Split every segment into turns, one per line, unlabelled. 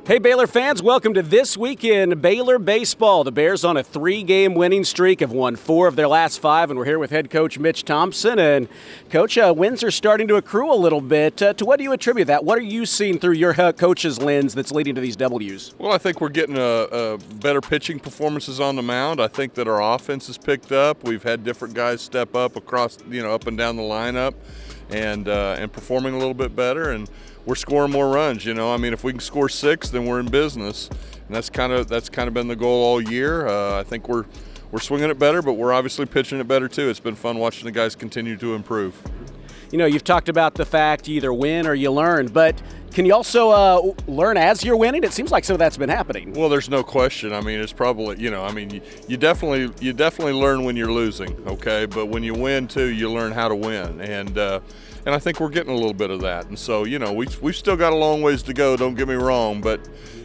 Hey Baylor fans, welcome to This Week in Baylor Baseball. The Bears on a 3-game winning streak, have won 4 of their last 5, and we're here with head coach Mitch Thompson. And Coach, wins are starting to accrue a little bit. To what do you attribute that? What are you seeing through your coach's lens that's leading to these W's?
Well, I think we're getting better pitching performances on the mound. I think that our offense has picked up. We've had different guys step up across, up and down the lineup, and performing a little bit better. And we're scoring more runs. If we can score 6, then we're in business, and that's kind of been the goal all year. I think we're swinging it better, but we're obviously pitching it better too. It's been fun watching the guys continue to improve.
You've talked about the fact you either win or you learn, but can you also learn as you're winning? It seems like some of that's been happening.
Well, there's no question. It's probably, you definitely learn when you're losing, okay? But when you win too, you learn how to win, and I think we're getting a little bit of that. And so, we've still got a long ways to go, don't get me wrong, but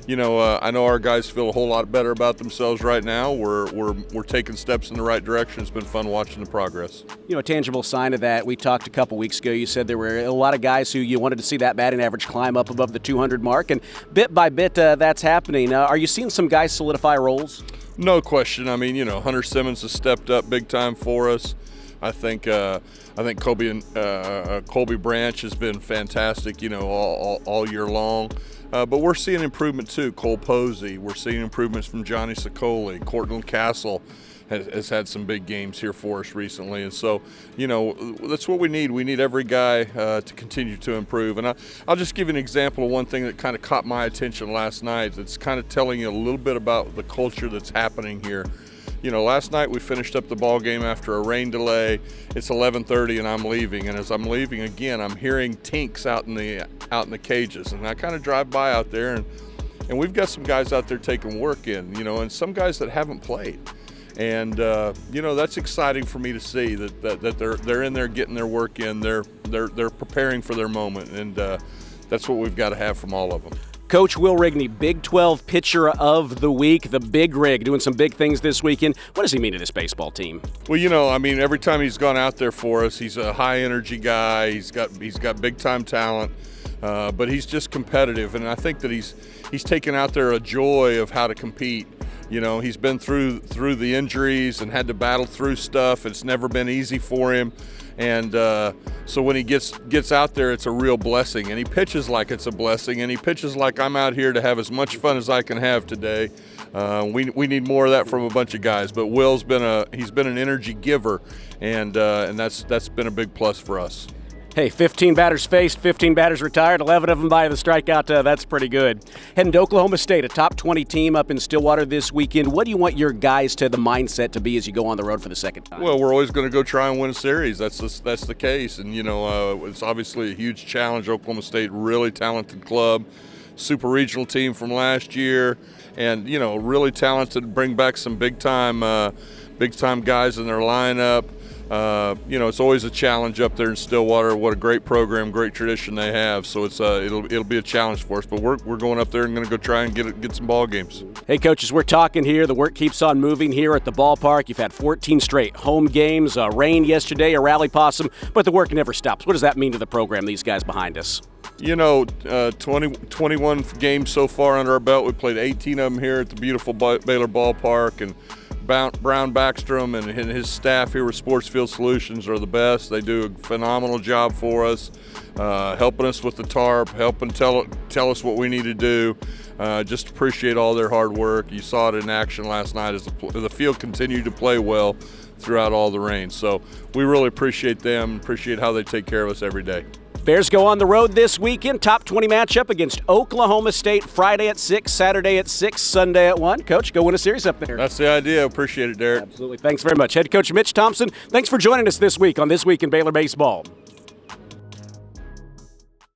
I know our guys feel a whole lot better about themselves right now. We're taking steps in the right direction. It's been fun watching the progress.
A tangible sign of that, we talked a couple weeks ago, you said there were a lot of guys who you wanted to see that batting average climb up above the 200 mark, and bit by bit that's happening. Are you seeing some guys solidify roles?
No question. Hunter Simmons has stepped up big time for us. I think Colby Branch has been fantastic, all year long. But we're seeing improvement too. Cole Posey, we're seeing improvements from Johnny Sicoli. Cortland Castle has had some big games here for us recently. And so, that's what we need. We need every guy to continue to improve. And I'll just give you an example of one thing that kind of caught my attention last night. That's kind of telling you a little bit about the culture that's happening here. Last night we finished up the ball game after a rain delay. It's 11:30 and I'm leaving. And as I'm leaving again, I'm hearing tinks out in the cages. And I kind of drive by out there, and we've got some guys out there taking work in, and some guys that haven't played. And that's exciting for me to see that they're in there getting their work in. They're preparing for their moment, and that's what we've got to have from all of them.
Coach Will Rigney, Big 12 Pitcher of the Week, the Big Rig, doing some big things this weekend. What does he mean to this baseball team?
Well, every time he's gone out there for us, he's a high-energy guy. He's got big-time talent, but he's just competitive. And I think that he's taken out there a joy of how to compete. He's been through the injuries and had to battle through stuff. It's never been easy for him. And so when he gets out there, it's a real blessing. And he pitches like it's a blessing, and he pitches like I'm out here to have as much fun as I can have today. We need more of that from a bunch of guys. But Will's been an energy giver, and that's been a big plus for us.
Hey, 15 batters faced, 15 batters retired, 11 of them by the strikeout. That's pretty good. Heading to Oklahoma State, a top 20 team up in Stillwater this weekend. What do you want your guys to the mindset to be as you go on the road for the second time?
Well, we're always going to go try and win a series. That's the case. And, it's obviously a huge challenge. Oklahoma State, really talented club, super regional team from last year, and, really talented, bring back some big-time guys in their lineup. It's always a challenge up there in Stillwater. What a great program, great tradition they have. So it'll be a challenge for us. But we're going up there and going to go try and get some ball games.
Hey, coaches, we're talking here. The work keeps on moving here at the ballpark. You've had 14 straight home games, rain yesterday, a rally possum, but the work never stops. What does that mean to the program, these guys behind us?
21 games so far under our belt. We played 18 of them here at the beautiful Baylor Ballpark, and Brown Backstrom and his staff here with Sportsfield Solutions are the best. They do a phenomenal job for us, helping us with the tarp, helping tell us what we need to do. Just appreciate all their hard work. You saw it in action last night as the field continued to play well throughout all the rain. So we really appreciate them, appreciate how they take care of us every day.
Bears go on the road this weekend. Top 20 matchup against Oklahoma State. Friday at 6, Saturday at 6, Sunday at 1. Coach, go win a series up there.
That's the idea. Appreciate it, Derek.
Absolutely. Thanks very much. Head coach Mitch Thompson, thanks for joining us this week on This Week in Baylor Baseball.